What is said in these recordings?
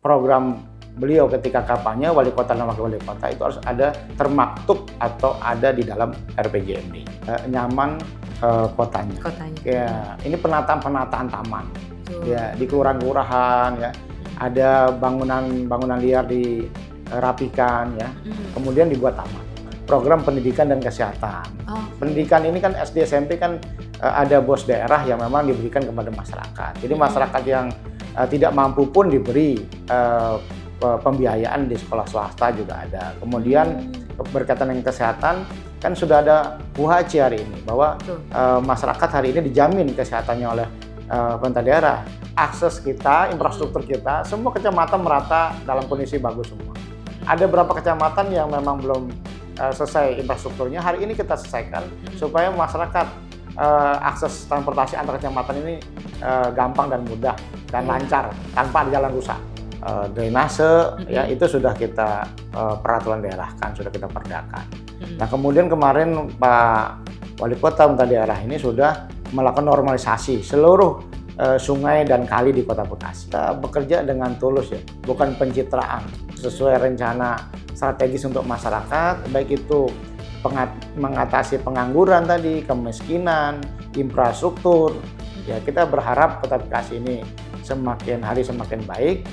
program beliau ketika kampanye wali kota dan wakil wali kota itu harus ada termaktub atau ada di dalam RPJMD. Nyaman kotanya. Ya, ini penataan taman. Ya, di kelurahan-kelurahan ya. Ada bangunan liar dirapikan ya. Kemudian dibuat taman. Program pendidikan dan kesehatan. Pendidikan ini kan SD SMP kan ada BOS daerah yang memang diberikan kepada masyarakat. Jadi masyarakat yang tidak mampu pun diberi pembiayaan di sekolah swasta juga ada. Kemudian berkaitan dengan kesehatan kan sudah ada UHC hari ini bahwa masyarakat hari ini dijamin kesehatannya oleh pemerintah daerah. Akses kita, infrastruktur kita, semua kecamatan merata dalam kondisi bagus semua. Ada beberapa kecamatan yang memang belum selesai infrastrukturnya. Hari ini kita selesaikan supaya masyarakat akses transportasi antar kecamatan ini gampang dan mudah dan lancar tanpa ada jalan rusak. Drainase ya itu sudah kita peraturan daerahkan, sudah kita perdakan. Nah kemudian kemarin Pak Wali Kota pemerintah daerah ini sudah melakukan normalisasi seluruh sungai dan kali di Kota Bekasi. Kita bekerja dengan tulus ya, bukan pencitraan, sesuai rencana strategis untuk masyarakat, baik itu mengatasi pengangguran tadi, kemiskinan, infrastruktur. Ya kita berharap Kota Bekasi ini semakin hari semakin baik.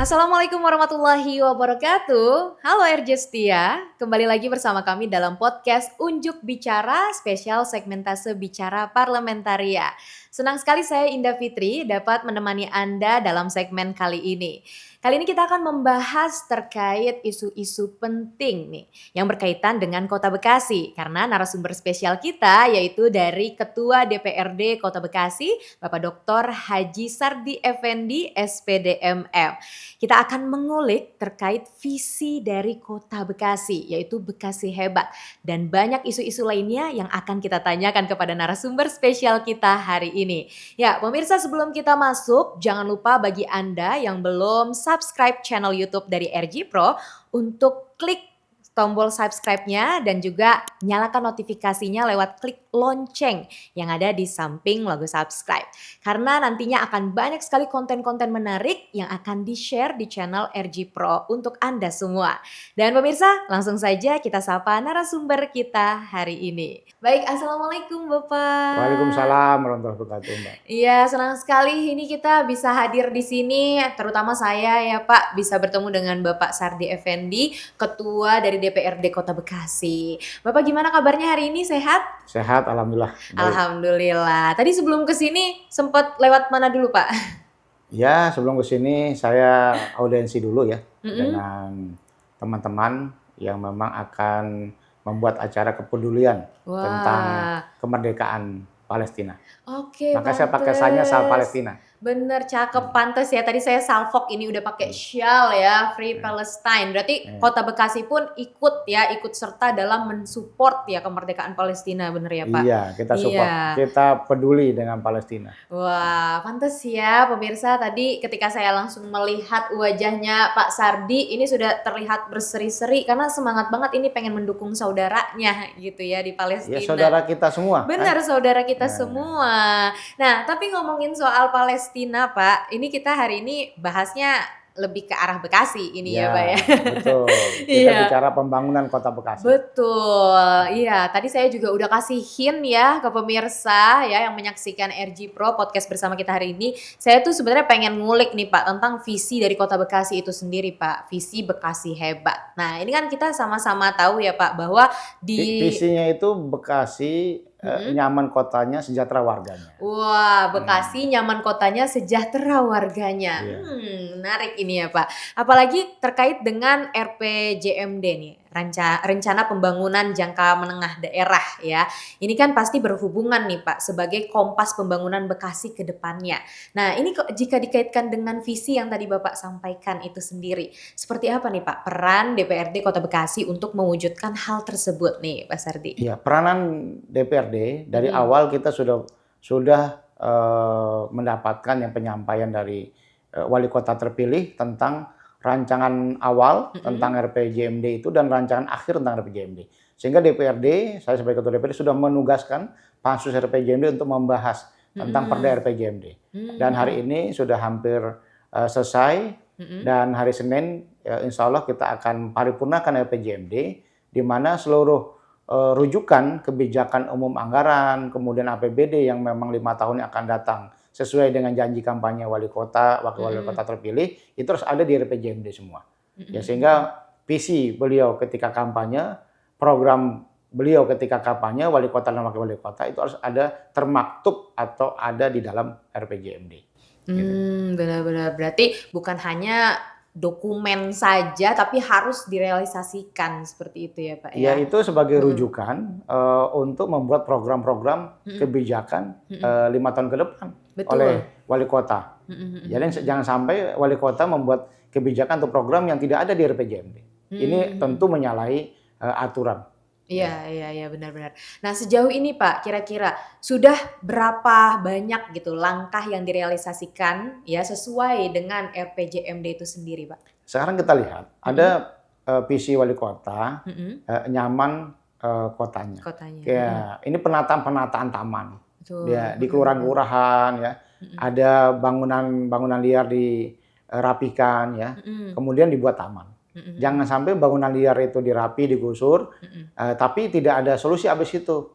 Assalamualaikum warahmatullahi wabarakatuh. Halo RJ Setia, kembali lagi bersama kami dalam podcast Unjuk Bicara spesial segmentase Bicara Parlamentaria. Senang sekali saya Indah Fitri dapat menemani Anda dalam segmen kali ini. Kali ini kita akan membahas terkait isu-isu penting nih yang berkaitan dengan Kota Bekasi karena narasumber spesial kita yaitu dari Ketua DPRD Kota Bekasi Bapak Dr. Haji Sardi Effendi SPDMM. Kita akan mengulik terkait visi dari Kota Bekasi yaitu Bekasi Hebat dan banyak isu-isu lainnya yang akan kita tanyakan kepada narasumber spesial kita hari ini. Ya, pemirsa sebelum kita masuk jangan lupa bagi Anda yang belum subscribe channel YouTube dari RG Pro untuk klik tombol subscribe-nya dan juga nyalakan notifikasinya lewat klik lonceng yang ada di samping logo subscribe. Karena nantinya akan banyak sekali konten-konten menarik yang akan di-share di channel RG Pro untuk Anda semua. Dan pemirsa, langsung saja kita sapa narasumber kita hari ini. Baik, Assalamualaikum Bapak. Waalaikumsalam warahmatullahi wabarakatuh, Mbak. Iya, senang sekali ini kita bisa hadir di sini, terutama saya ya Pak, bisa bertemu dengan Bapak Sardi Effendi, Ketua dari DPRD Kota Bekasi. Bapak gimana kabarnya hari ini, sehat? Sehat, alhamdulillah. Baik. Alhamdulillah. Tadi sebelum kesini sempat lewat mana dulu Pak? Ya, sebelum ke sini saya audiensi dulu ya dengan teman-teman yang memang akan membuat acara kepedulian tentang kemerdekaan Palestina. Oke, Maka saya pakai saya Sal Palestina. Bener, cakep, pantes ya. Tadi saya salfok ini udah pakai shawl ya, Free Palestine. Berarti Kota Bekasi pun ikut serta dalam mensupport ya kemerdekaan Palestina, bener ya Pak? Iya, kita support, kita peduli dengan Palestina. Wah, pantes ya pemirsa. Tadi ketika saya langsung melihat wajahnya Pak Sardi, ini sudah terlihat berseri-seri karena semangat banget ini pengen mendukung saudaranya gitu ya di Palestina. Ya, saudara kita semua. Benar, saudara kita semua. Nah, tapi ngomongin soal Palestina Pak, ini kita hari ini bahasnya lebih ke arah Bekasi ini ya Pak ya. Betul, kita bicara pembangunan Kota Bekasi. Betul, iya tadi saya juga udah kasih hint ya ke pemirsa ya yang menyaksikan RG Pro podcast bersama kita hari ini. Saya tuh sebenarnya pengen ngulik nih Pak tentang visi dari Kota Bekasi itu sendiri Pak, visi Bekasi Hebat. Nah ini kan kita sama-sama tahu ya Pak bahwa visinya itu Bekasi nyaman kotanya, sejahtera warganya. Wah, Bekasi nyaman kotanya, sejahtera warganya. Menarik ini ya Pak. Apalagi terkait dengan RPJMD nih, rencana pembangunan jangka menengah daerah ya. Ini kan pasti berhubungan nih Pak sebagai kompas pembangunan Bekasi ke depannya. Nah, ini jika dikaitkan dengan visi yang tadi Bapak sampaikan itu sendiri, seperti apa nih Pak peran DPRD Kota Bekasi untuk mewujudkan hal tersebut nih Pak Sardi? Iya, peranan DPRD dari awal kita sudah mendapatkan yang penyampaian dari wali kota terpilih tentang rancangan awal tentang RPJMD itu dan rancangan akhir tentang RPJMD. Sehingga DPRD, saya sebagai ketua DPRD sudah menugaskan Pansus RPJMD untuk membahas tentang Perda RPJMD. Dan hari ini sudah hampir selesai dan hari Senin insya Allah kita akan paripurnakan RPJMD di mana seluruh rujukan kebijakan umum anggaran, kemudian APBD yang memang 5 tahun yang akan datang sesuai dengan janji kampanye wali kota, wakil wali kota terpilih, itu harus ada di RPJMD semua. Ya, sehingga visi beliau ketika kampanye, program beliau ketika kampanye, wali kota dan wakil wali kota itu harus ada termaktub atau ada di dalam RPJMD. Gitu. Benar-benar. Berarti bukan hanya dokumen saja, tapi harus direalisasikan seperti itu ya Pak Ya, ya? itu sebagai rujukan untuk membuat program-program kebijakan 5 tahun ke depan oleh wali kota. Jadi jangan sampai wali kota membuat kebijakan atau program yang tidak ada di RPJMD. Ini tentu menyalahi aturan. Iya, benar-benar. Nah, sejauh ini Pak, kira-kira sudah berapa banyak gitu langkah yang direalisasikan ya sesuai dengan RPJMD itu sendiri, Pak? Sekarang kita lihat ada visi wali kota nyaman kotanya. Ya, ini penataan taman. Betul. Ya, di kelurahan-kelurahan ya. Ada bangunan liar dirapikan ya. Kemudian dibuat taman. Jangan sampai bangunan liar itu dirapi, digusur, tapi tidak ada solusi habis itu.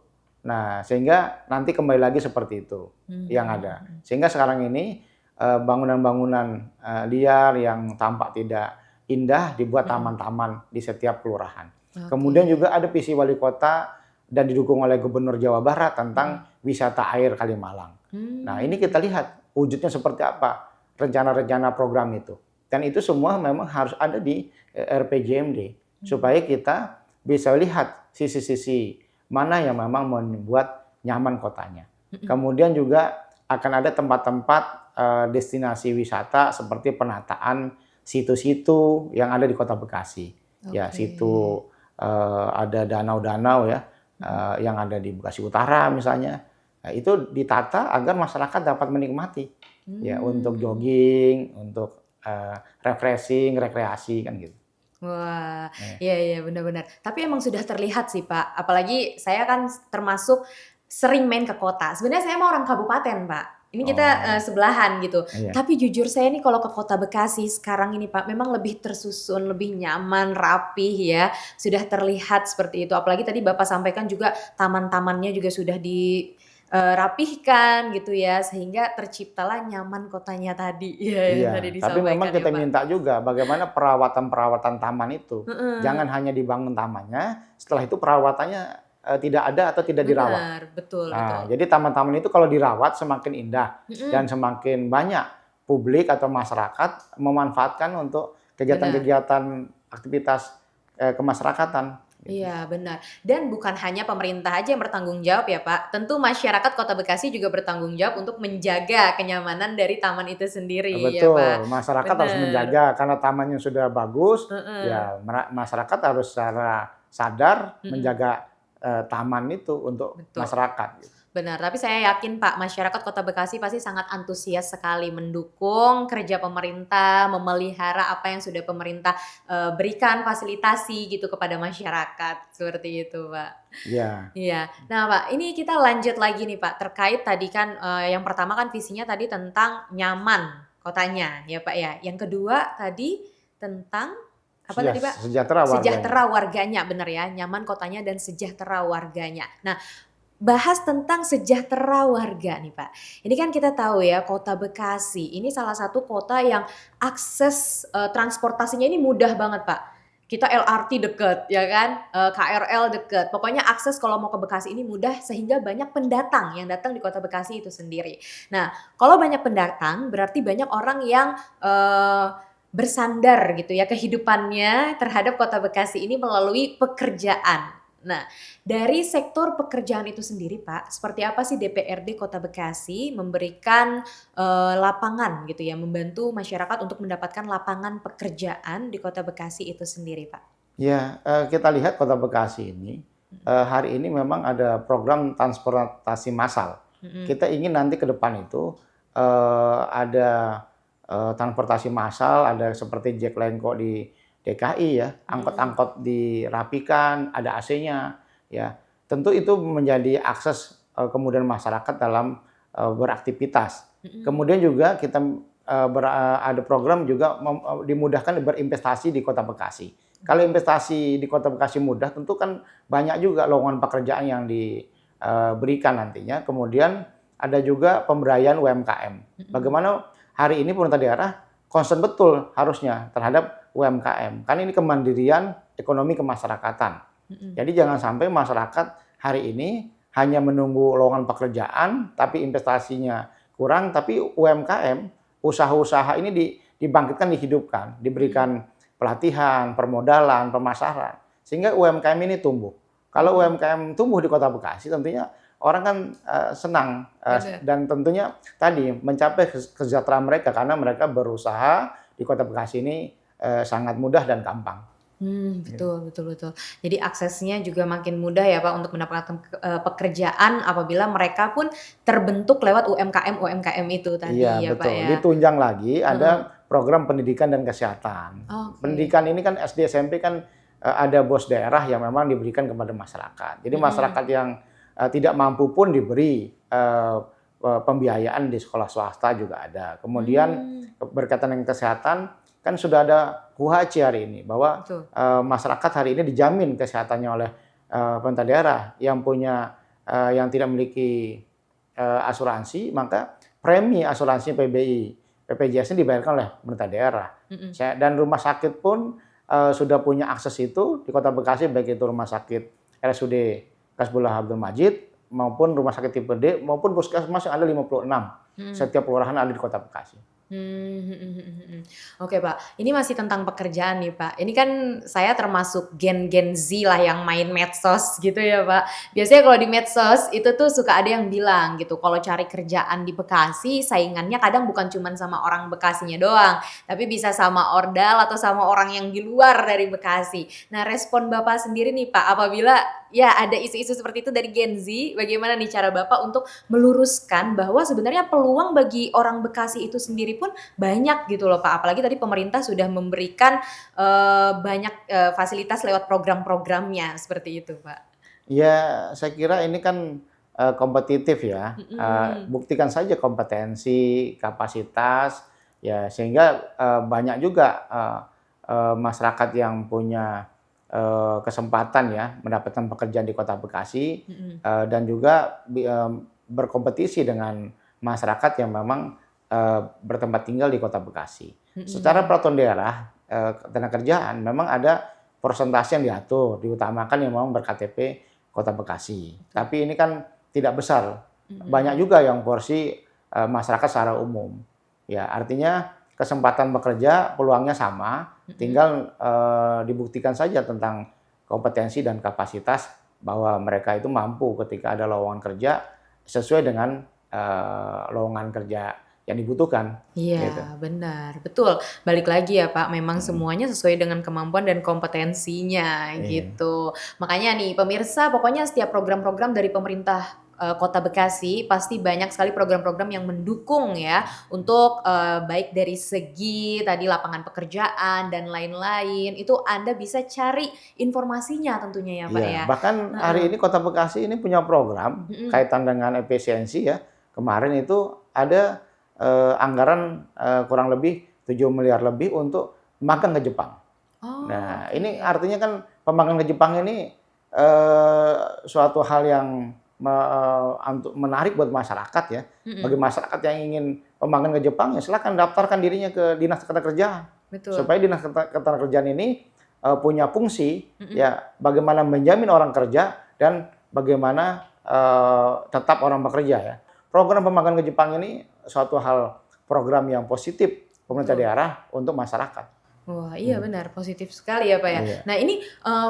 Nah, sehingga nanti kembali lagi seperti itu yang ada. Sehingga sekarang ini bangunan-bangunan liar yang tampak tidak indah dibuat taman-taman di setiap kelurahan. Kemudian juga ada visi wali kota dan didukung oleh Gubernur Jawa Barat tentang wisata air Kalimalang. Nah, ini kita lihat wujudnya seperti apa rencana-rencana program itu. Dan itu semua memang harus ada di RPJMD supaya kita bisa lihat sisi-sisi mana yang memang membuat nyaman kotanya. Kemudian juga akan ada tempat-tempat destinasi wisata seperti penataan situ-situ yang ada di Kota Bekasi. Ya, situ ada danau-danau ya yang ada di Bekasi Utara misalnya. Nah, itu ditata agar masyarakat dapat menikmati ya untuk jogging, untuk refreshing, rekreasi kan gitu. Wah, iya benar-benar. Tapi emang sudah terlihat sih Pak, apalagi saya kan termasuk sering main ke kota. Sebenarnya saya mah orang kabupaten Pak. Ini kita sebelahan gitu. Iya. Tapi jujur saya nih kalau ke Kota Bekasi sekarang ini Pak, memang lebih tersusun, lebih nyaman, rapih ya. Sudah terlihat seperti itu. Apalagi tadi Bapak sampaikan juga taman-tamannya juga sudah dirapihkan gitu ya, sehingga terciptalah nyaman kotanya tadi. Iya, yang tadi Tapi memang disampaikan ya kita Pak. minta juga bagaimana perawatan taman itu. Jangan hanya dibangun tamannya, setelah itu perawatannya tidak ada atau tidak dirawat. Benar, betul. Jadi taman-taman itu kalau dirawat semakin indah dan semakin banyak publik atau masyarakat memanfaatkan untuk kegiatan-kegiatan aktivitas kemasyarakatan. Iya benar, dan bukan hanya pemerintah aja yang bertanggung jawab ya Pak, tentu masyarakat Kota Bekasi juga bertanggung jawab untuk menjaga kenyamanan dari taman itu sendiri ya Pak. Betul, masyarakat harus Benar. menjaga karena tamannya sudah bagus, ya masyarakat harus secara sadar menjaga taman itu untuk Betul. masyarakat. Gitu. Benar, tapi saya yakin Pak, masyarakat Kota Bekasi pasti sangat antusias sekali mendukung kerja pemerintah, memelihara apa yang sudah pemerintah berikan fasilitasi gitu kepada masyarakat. Seperti itu Pak. Iya. Iya. Nah Pak, ini kita lanjut lagi nih Pak, terkait tadi kan yang pertama kan visinya tadi tentang nyaman kotanya ya Pak ya. Yang kedua tadi tentang apa tadi Pak? Sejahtera warganya. Sejahtera warganya, benar ya, nyaman kotanya dan sejahtera warganya. Nah, bahas tentang sejahtera warga nih Pak. Ini kan kita tahu ya Kota Bekasi ini salah satu kota yang akses transportasinya ini mudah banget Pak. Kita LRT deket ya kan, KRL deket. Pokoknya akses kalau mau ke Bekasi ini mudah sehingga banyak pendatang yang datang di Kota Bekasi itu sendiri. Nah, kalau banyak pendatang berarti banyak orang yang bersandar gitu ya kehidupannya terhadap Kota Bekasi ini melalui pekerjaan. Nah, dari sektor pekerjaan itu sendiri Pak, seperti apa sih DPRD Kota Bekasi memberikan lapangan gitu ya, membantu masyarakat untuk mendapatkan lapangan pekerjaan di Kota Bekasi itu sendiri Pak? Ya, kita lihat Kota Bekasi ini hari ini memang ada program transportasi massal Kita ingin nanti ke depan itu ada transportasi massal, ada seperti Jack Lengko di DKI ya, angkot-angkot dirapikan, ada AC-nya ya. Tentu itu menjadi akses kemudian masyarakat dalam beraktivitas. Kemudian juga kita ada program juga dimudahkan berinvestasi di Kota Bekasi. Kalau investasi di Kota Bekasi mudah, tentu kan banyak juga lowongan pekerjaan yang diberikan nantinya. Kemudian ada juga pemberdayaan UMKM. Bagaimana hari ini pemerintah daerah concern betul harusnya terhadap UMKM. Kan ini kemandirian ekonomi kemasyarakatan. Jadi jangan sampai masyarakat hari ini hanya menunggu lowongan pekerjaan, tapi investasinya kurang, tapi UMKM, usaha-usaha ini dibangkitkan, dihidupkan, diberikan pelatihan, permodalan, pemasaran, sehingga UMKM ini tumbuh. Kalau UMKM tumbuh di Kota Bekasi, tentunya orang kan senang dan tentunya tadi mencapai kesejahteraan mereka karena mereka berusaha di Kota Bekasi ini sangat mudah dan gampang. Betul. Jadi aksesnya juga makin mudah ya Pak untuk mendapatkan pekerjaan apabila mereka pun terbentuk lewat UMKM itu tadi Iya, ya Pak betul. ya. Ditunjang lagi ada program pendidikan dan kesehatan. Oke. Pendidikan ini kan SD SMP kan ada bos daerah yang memang diberikan kepada masyarakat. Jadi masyarakat yang tidak mampu pun diberi pembiayaan di sekolah swasta juga ada. Kemudian berkaitan dengan kesehatan kan sudah ada UHC hari ini bahwa masyarakat hari ini dijamin kesehatannya oleh pemerintah daerah yang yang tidak memiliki asuransi, maka premi asuransi PBI, BPJS ini dibayarkan oleh pemerintah daerah. Dan rumah sakit pun sudah punya akses itu di Kota Bekasi, baik itu rumah sakit RSUD Kasbullah Abdul Majid maupun rumah sakit tipe D maupun puskesmas yang ada 56. Setiap kelurahan ada di Kota Bekasi. Oke Pak, ini masih tentang pekerjaan nih Pak. Ini kan saya termasuk Gen Z lah yang main medsos gitu ya Pak. Biasanya kalau di medsos itu tuh suka ada yang bilang gitu, kalau cari kerjaan di Bekasi saingannya kadang bukan cuma sama orang Bekasinya doang, tapi bisa sama ordal atau sama orang yang di luar dari Bekasi. Nah respon Bapak sendiri nih Pak, apabila ya ada isu-isu seperti itu dari Gen Z, bagaimana nih cara Bapak untuk meluruskan bahwa sebenarnya peluang bagi orang Bekasi itu sendiri pun banyak gitu loh Pak. Apalagi tadi pemerintah sudah memberikan banyak fasilitas lewat program-programnya seperti itu Pak. Ya, saya kira ini kan kompetitif ya. Buktikan saja kompetensi, kapasitas, ya sehingga banyak juga masyarakat yang punya kesempatan ya mendapatkan pekerjaan di Kota Bekasi dan juga berkompetisi dengan masyarakat yang memang bertempat tinggal di Kota Bekasi. Secara peraturan daerah ketenaga kerjaan memang ada persentase yang diatur, diutamakan yang memang ber-KTP Kota Bekasi. Tapi ini kan tidak besar. Banyak juga yang porsi masyarakat secara umum. Ya, artinya kesempatan bekerja peluangnya sama, tinggal dibuktikan saja tentang kompetensi dan kapasitas bahwa mereka itu mampu ketika ada lowongan kerja sesuai dengan lowongan kerja yang dibutuhkan. Iya, Gitu. benar, betul. Balik lagi ya Pak, memang semuanya sesuai dengan kemampuan dan kompetensinya gitu. Makanya nih pemirsa, pokoknya setiap program-program dari pemerintah Kota Bekasi pasti banyak sekali program-program yang mendukung ya untuk baik dari segi tadi lapangan pekerjaan dan lain-lain. Itu Anda bisa cari informasinya tentunya ya Pak ya. Bahkan hari ini Kota Bekasi ini punya program kaitan dengan efisiensi ya. Kemarin itu ada anggaran kurang lebih 7 miliar lebih untuk magang ke Jepang. Nah, ini artinya kan pemagang ke Jepang ini suatu hal yang menarik buat masyarakat ya. Bagi masyarakat yang ingin pemagang ke Jepang ya silakan daftarkan dirinya ke Dinas Ketenagakerjaan. Supaya Dinas Ketenagakerjaan ini punya fungsi ya bagaimana menjamin orang kerja dan bagaimana tetap orang bekerja ya. Program pemagang ke Jepang ini suatu hal program yang positif pemerintah daerah untuk masyarakat. Wah iya benar, positif sekali ya Pak ya. Iya. Nah ini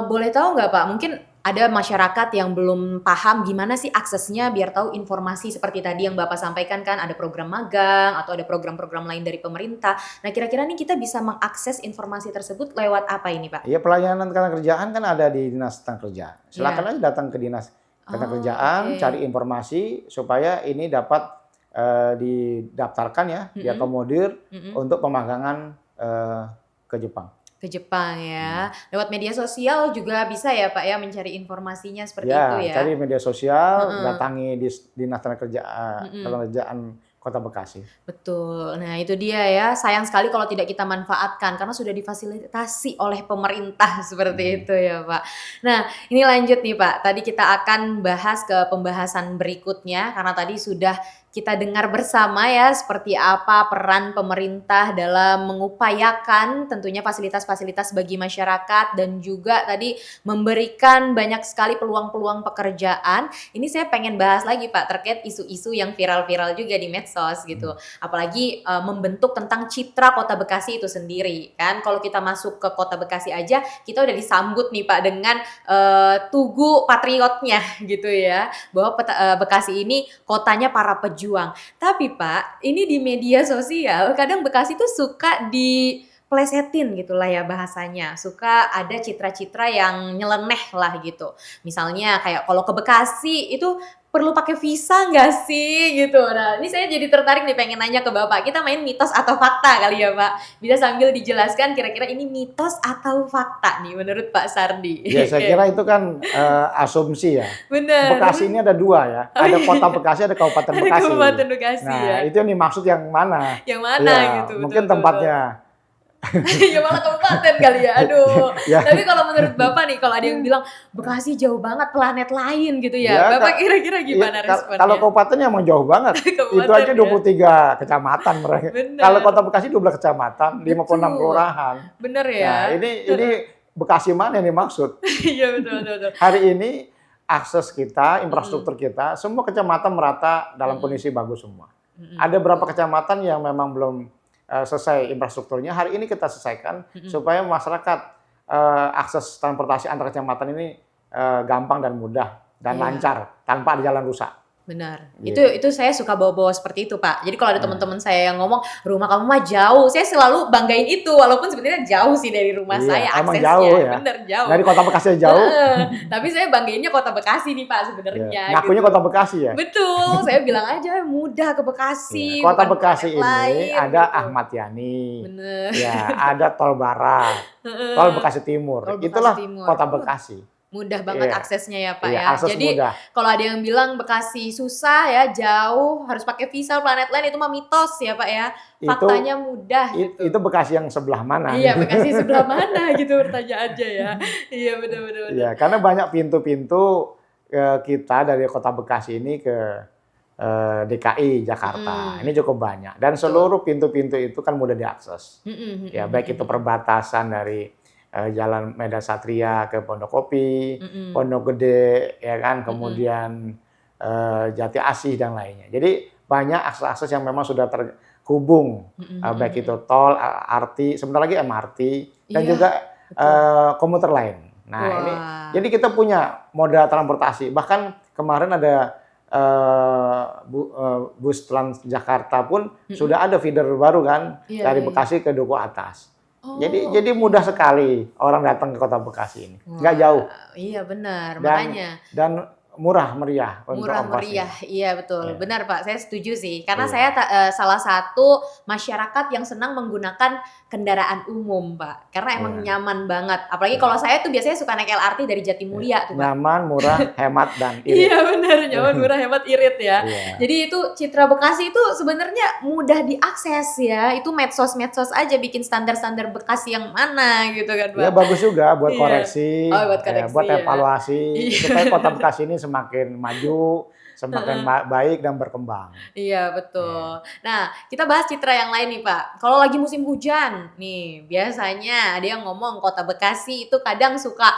boleh tahu nggak Pak, mungkin ada masyarakat yang belum paham gimana sih aksesnya biar tahu informasi seperti tadi yang Bapak sampaikan kan ada program magang atau ada program-program lain dari pemerintah. Nah kira-kira nih kita bisa mengakses informasi tersebut lewat apa ini Pak? Ya pelayanan ketenagakerjaan kan ada di Dinas Ketenagakerjaan. Silakan aja datang ke Dinas Ketenagakerjaan, oke. cari informasi supaya ini dapat didaftarkan ya, Mhm, diakomodir mhm. untuk pemagangan ke Jepang. Ke Jepang Hmm. ya. Lewat media sosial juga bisa ya, Pak, ya, mencari informasinya seperti itu Ya, ya? cari media sosial, Heeh, datangi Dinas mhm. Ketenagakerjaan Kota Bekasi. Betul. Nah, itu dia ya, sayang sekali kalau tidak kita manfaatkan karena sudah difasilitasi oleh pemerintah seperti Hmm. itu ya, Pak. Nah, ini lanjut nih, Pak. Tadi kita akan bahas ke pembahasan berikutnya karena tadi sudah kita dengar bersama ya seperti apa peran pemerintah dalam mengupayakan tentunya fasilitas-fasilitas bagi masyarakat dan juga tadi memberikan banyak sekali peluang-peluang pekerjaan. Ini saya pengen bahas lagi, Pak, terkait isu-isu yang viral-viral juga di medsos gitu. Apalagi membentuk tentang citra Kota Bekasi itu sendiri kan. Kalau kita masuk ke Kota Bekasi aja kita udah disambut nih Pak dengan tugu patriotnya gitu ya. Bahwa Bekasi ini kotanya para pejuang. Tapi Pak, ini di media sosial kadang Bekasi tuh suka diplesetin gitulah ya bahasanya. Suka ada citra-citra yang nyeleneh lah gitu. Misalnya kayak kalau ke Bekasi itu perlu pakai visa nggak sih gitu. Nah, ini saya jadi tertarik nih pengen nanya ke Bapak. Kita main mitos atau fakta kali ya Pak. Bisa sambil dijelaskan kira-kira ini mitos atau fakta nih menurut Pak Sardi. Ya, saya kira itu kan asumsi ya. Bekasi Bener. ini ada dua ya, Oh ada iya, Kota Bekasi, ada Kabupaten ada Bekasi. Kabupaten Bekasi ya. Nah, itu yang dimaksud yang mana? Yang mana Ya, gitu, betul mungkin betul betul. tempatnya. Ya malah kabupaten kali ya, aduh. Ya, Tapi kalau menurut Bapak nih, kalau ada yang bilang, "Bekasi jauh banget, planet lain," gitu ya, ya Bapak kira-kira ya, gimana kalau responnya? kabupaten emang jauh banget. Itu Kabupaten aja ya? 23 kecamatan mereka. Kalau Bener, Kota Bekasi 12 kecamatan, 56 betul, kelurahan. bener ya? Nah, ini Bekasi mana yang dimaksud? Iya, betul betul betul. Hari ini akses kita, Mhm, infrastruktur kita, semua kecamatan merata dalam mhm, kondisi bagus semua. mhm, Ada beberapa betul. kecamatan yang memang belum selesai infrastrukturnya. Hari ini kita selesaikan Mhm. supaya masyarakat akses transportasi antar kecamatan ini gampang dan mudah dan Iya. lancar tanpa ada jalan rusak. Benar. Gitu. Itu saya suka bawa-bawa seperti itu, Pak. Jadi kalau ada Nah, teman-teman saya yang ngomong, "Rumah kamu mah jauh." Saya selalu banggain itu, walaupun sebenarnya jauh sih dari rumah iya, saya emang jauh aksesnya. ya. Bener, Dari jauh. Kota Bekasi jauh, Heeh. Tapi saya banggainnya Kota Bekasi nih, Pak, ya. sebenarnya Ngakunya Kota gitu. Bekasi ya. Betul, saya bilang aja mudah ke Ya, Bekasi, Kota bukan Bekasi planet ini lain ada gitu. Ahmad Yani, Bener. ya, ada Tol Barat, Tol Heeh. Bekasi Timur. Tol Bekasi Itulah Timur. Kota Bekasi. Mudah banget Iya, aksesnya ya, Pak, iya, ya. akses Jadi mudah. kalau ada yang bilang Bekasi susah ya, jauh, harus pakai visa planet lain itu mah mitos ya, Pak, ya. Itu Faktanya mudah gitu. itu Bekasi yang sebelah mana Iya, gitu. Bekasi sebelah mana gitu pertanyaannya ya. Iya, bener bener bener. Iya, karena banyak pintu-pintu kita dari Kota Bekasi ini ke DKI Jakarta. Ini Mhm, cukup banyak dan betul. seluruh pintu-pintu itu kan mudah diakses. Mhm Ya, mhm baik itu mhm perbatasan dari Jalan Medan Satria ke Pondokopi, mhm. Pondok Gede, ya kan, Mhm kemudian Jati Asih dan lainnya. Jadi banyak akses-akses yang memang sudah terhubung, mhm mhm baik itu mhm. tol, RT, sebentar lagi MRT, dan Iya, juga betul. komuter lain. Nah ini, Wah. jadi kita punya moda transportasi. Bahkan kemarin ada bus Transjakarta pun Mhm. sudah ada feeder baru kan Iya dari iya iya. Bekasi ke Duku Atas. Oh, Jadi oke. mudah sekali orang datang ke Kota Bekasi ini, nggak jauh Wah, iya benar, dan makanya. murah meriah untuk Murah meriah, ongkosnya. iya betul, Iya, benar Pak, saya setuju sih. Karena saya iya, salah satu masyarakat yang senang menggunakan kendaraan umum, Pak. Karena emang iya, nyaman banget. Apalagi iya. kalau saya tuh biasanya suka naik LRT dari Iya. Jatimulia tuh, Pak. Nyaman, murah, hemat, dan irit. Iya benar, nyaman, murah, hemat, irit ya. Iya, Jadi itu Citra Bekasi itu sebenarnya mudah diakses ya. Itu medsos-medsos aja bikin standar-standar Bekasi yang mana gitu kan, iya Pak. bagus juga buat Iya. Oh, koreksi, buat ya, koneksi buat ya. evaluasi supaya Iya. Kota Bekasi ini semakin maju, semakin Heeh. baik dan berkembang. Iya, Iya. betul. Nah, kita bahas citra yang lain nih, Pak. Kalau lagi musim hujan, nih, biasanya ada yang ngomong Kota Bekasi itu kadang suka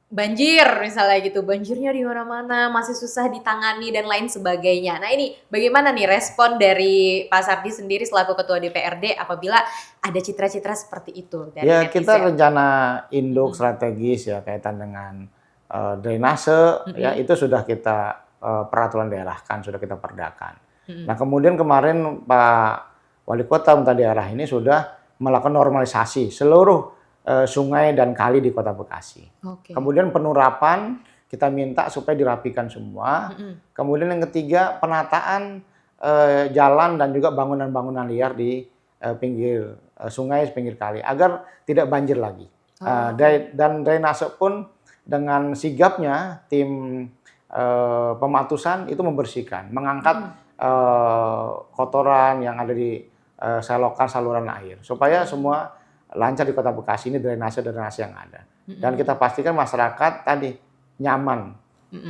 banjir, misalnya gitu. Banjirnya di mana-mana, masih susah ditangani dan lain sebagainya. Nah, ini bagaimana nih respon dari Pak Sardi sendiri selaku Ketua DPRD apabila ada citra-citra seperti itu dari Ya, kita netizen? rencana induk Mhm, strategis ya kaitan dengan drainase ya mhm, itu sudah kita peraturan daerahkan, sudah kita perdakan. Nah, mhm. kemudian kemarin Pak Wali Kota Pemerintah Daerah ini sudah melakukan normalisasi seluruh sungai dan kali di Kota Bekasi. Oke. Kemudian penerapan kita minta supaya dirapikan semua. Kemudian yang ketiga, penataan jalan dan juga bangunan-bangunan liar di pinggir sungai, pinggir kali, agar tidak banjir lagi. Dan drainase pun dengan sigapnya tim pematusan itu membersihkan, mengangkat kotoran yang ada di selokan saluran air, supaya semua lancar di Kota Bekasi ini drainase yang ada. Dan kita pastikan masyarakat tadi nyaman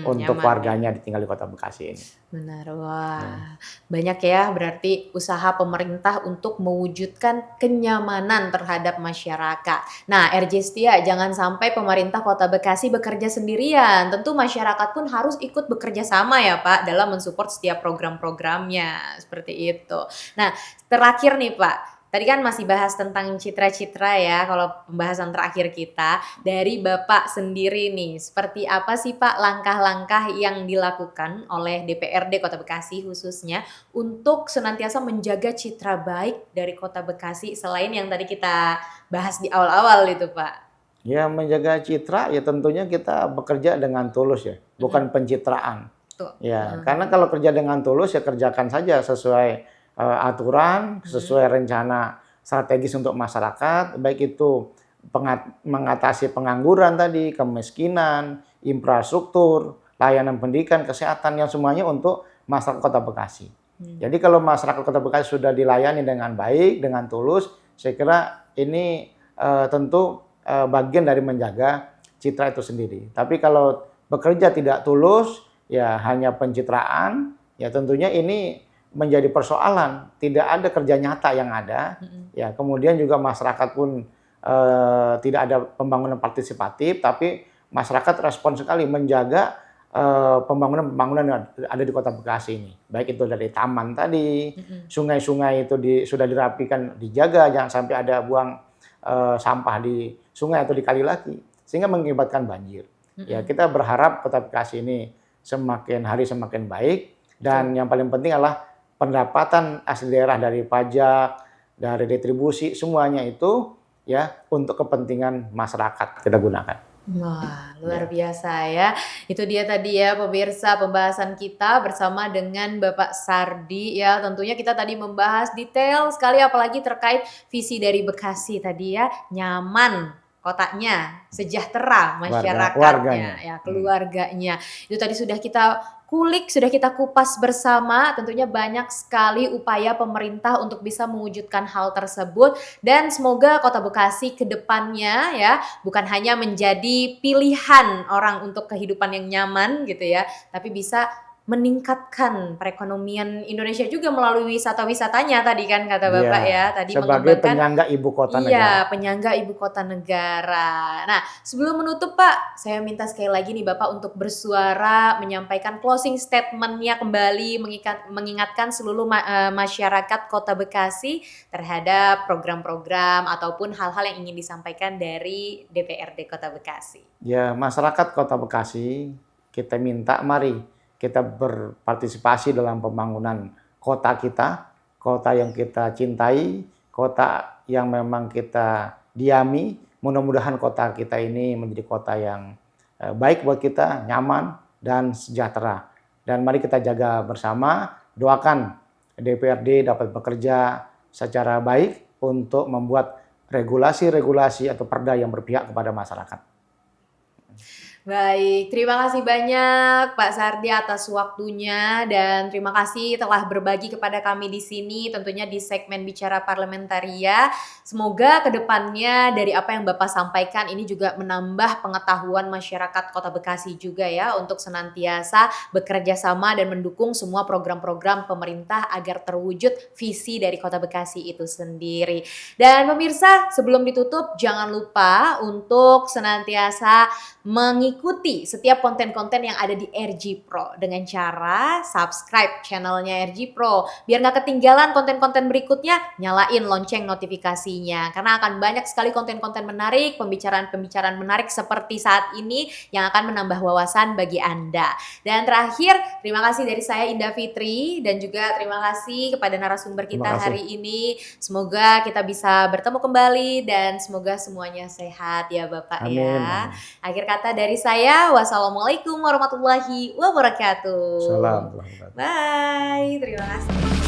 untuk warganya ditinggal di Kota Bekasi ini. Benar, wah banyak ya berarti usaha pemerintah untuk mewujudkan kenyamanan terhadap masyarakat. Nah, RJ Setia, jangan sampai pemerintah Kota Bekasi bekerja sendirian. Tentu masyarakat pun harus ikut bekerja sama ya Pak dalam mensupport setiap program-programnya, seperti itu. Nah, terakhir nih Pak, tadi kan masih bahas tentang citra-citra ya, kalau pembahasan terakhir kita. Dari Bapak sendiri nih, seperti apa sih Pak langkah-langkah yang dilakukan oleh DPRD Kota Bekasi khususnya untuk senantiasa menjaga citra baik dari Kota Bekasi selain yang tadi kita bahas di awal-awal itu Pak? Ya, menjaga citra ya tentunya kita bekerja dengan tulus ya, bukan pencitraan. Ya, karena kalau kerja dengan tulus ya kerjakan saja sesuai aturan, sesuai rencana strategis untuk masyarakat, baik itu mengatasi pengangguran tadi, kemiskinan, infrastruktur, layanan pendidikan, kesehatan, yang semuanya untuk masyarakat Kota Bekasi. Jadi kalau masyarakat Kota Bekasi sudah dilayani dengan baik, dengan tulus, saya kira ini tentu bagian dari menjaga citra itu sendiri. Tapi kalau bekerja tidak tulus, ya hanya pencitraan, ya tentunya ini menjadi persoalan, tidak ada kerja nyata yang ada. Ya, kemudian juga masyarakat pun tidak ada pembangunan partisipatif, tapi masyarakat respon sekali menjaga pembangunan yang ada di Kota Bekasi ini. Baik itu dari taman tadi, sungai-sungai itu sudah dirapikan, dijaga, jangan sampai ada buang sampah di sungai atau di kali lagi, sehingga mengakibatkan banjir. Ya, kita berharap Kota Bekasi ini semakin hari semakin baik, dan yang paling penting adalah pendapatan asli daerah dari pajak, dari retribusi, semuanya itu ya untuk kepentingan masyarakat kita gunakan. Wah, luar biasa ya. Itu dia tadi ya pemirsa pembahasan kita bersama dengan Bapak Sardi ya. Tentunya kita tadi membahas detail sekali apalagi terkait visi dari Bekasi tadi ya. Nyaman kotanya, sejahtera masyarakatnya, ya keluarganya. Itu tadi sudah kita kulik, sudah kita kupas bersama. Tentunya banyak sekali upaya pemerintah untuk bisa mewujudkan hal tersebut, dan semoga Kota Bekasi ke depannya ya bukan hanya menjadi pilihan orang untuk kehidupan yang nyaman gitu ya, tapi bisa meningkatkan perekonomian Indonesia juga melalui wisata-wisatanya tadi kan kata Bapak ya, tadi sebagai penyangga ibu kota negara. Iya, penyangga ibu kota negara. Nah, sebelum menutup Pak, saya minta sekali lagi nih Bapak untuk bersuara, menyampaikan closing statement-nya kembali, mengingatkan seluruh masyarakat Kota Bekasi terhadap program-program ataupun hal-hal yang ingin disampaikan dari DPRD Kota Bekasi. Ya, masyarakat Kota Bekasi, kita minta mari kita berpartisipasi dalam pembangunan kota kita, kota yang kita cintai, kota yang memang kita diami. Mudah-mudahan kota kita ini menjadi kota yang baik buat kita, nyaman dan sejahtera. Dan mari kita jaga bersama, doakan DPRD dapat bekerja secara baik untuk membuat regulasi-regulasi atau perda yang berpihak kepada masyarakat. Baik, terima kasih banyak Pak Sardi atas waktunya, dan terima kasih telah berbagi kepada kami di sini tentunya di segmen Bicara Parlementaria. Semoga kedepannya dari apa yang Bapak sampaikan ini juga menambah pengetahuan masyarakat Kota Bekasi juga ya untuk senantiasa bekerja sama dan mendukung semua program-program pemerintah agar terwujud visi dari Kota Bekasi itu sendiri. Dan pemirsa, sebelum ditutup jangan lupa untuk senantiasa mengikuti setiap konten-konten yang ada di RG Pro dengan cara subscribe channelnya RG Pro biar gak ketinggalan konten-konten berikutnya. Nyalain lonceng notifikasinya karena akan banyak sekali konten-konten menarik, pembicaraan-pembicaraan menarik seperti saat ini yang akan menambah wawasan bagi Anda. Dan terakhir, terima kasih dari saya Indah Fitri, dan juga terima kasih kepada narasumber kita hari ini. Semoga kita bisa bertemu kembali dan semoga semuanya sehat ya Bapak. Amin. Ya. Akhir kata dari saya saya. Wassalamualaikum warahmatullahi wabarakatuh. Salam. Bye, terima kasih.